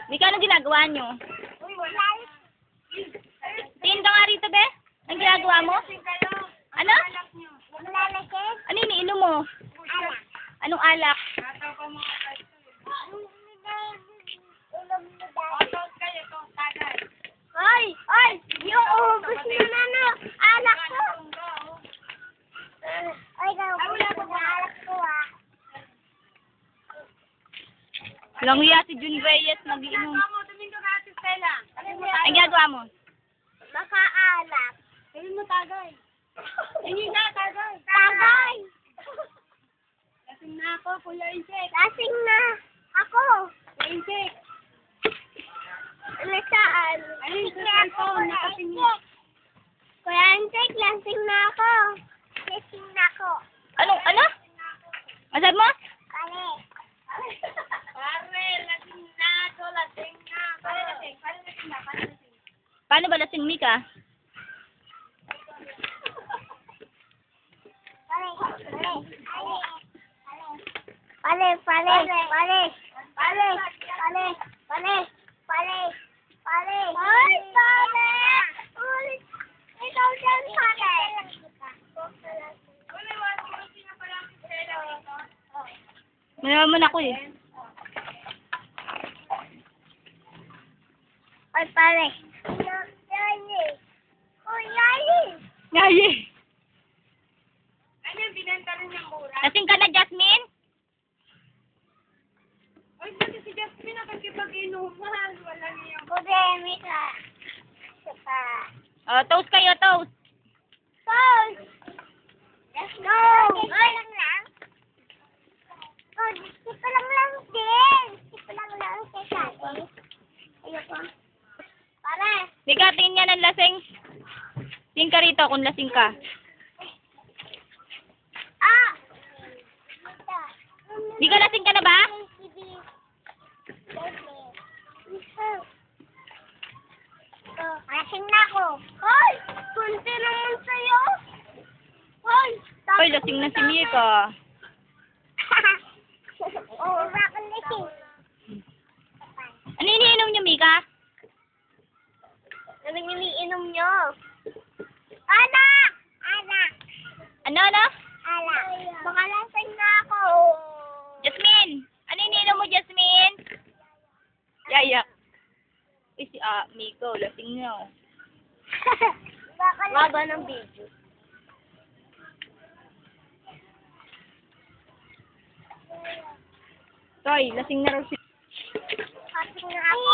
Mika, ano ginagawa nyo? Tingin ka nga rito, be. Anong ginagawa mo? Ano? Ano iniinom mo? Anong alak? Ay! Ay! Yung ubus na na alak ko! Ay, wala ko na alak ko Walang hiya si Jun Reyes, nag-iinom. Ang ginagawa mo? Makaalak. Sabi mo tagay. Hindi na, tagay. Tagay! Lasing na ako, Kuya Insek. Lasing na ako. Kuya Insek. Ano saan? Ayun, sa cellphone, nakatingin. Kuya Insek, lasing na ako. Lasing na ako. Ano? Masabi mo? Pare. Pare, lasing na ako, lasing na. Pare, lasing. Pare, lasing na. Pare, lasing. Paano ba lasing, Mika? Ikaw dyan, pare. Malaman ako eh. Ay, pare. Yali. Oh, yali. Ngayi. Ano, binenta rin yung mura? Lasing ka na, Jasmine? Ay, pati si Jasmine nakakipag-inuman. Wala niyang... Kudemi ka. Saka. Oh, toast kayo, toast. Toast! Let's go! Ay, lang lang? Oh, sipa lang din. Sipa lang kay Kati. Ayoko. Pare. Mika, tingin niya ng lasing. Tingin ka rito kung lasing ka. Ah! Mika, lasing ka na ba? Lasing na ako. Hoy! Kunti naman sa'yo. Hoy! Hoy, lasing na si Mika. Oo, bakit lasing? Ano iniinom niyo, Mika? Ano yung iniinom nyo? Anak! Anak! Ano? Anak! Baka lasing na ako. Jasmine! Ano iniinom mo, Jasmine? Yaya. Eh, si Mika, lasing na. Baka ng video. Toy, lasing na raw si... Lasing na ako.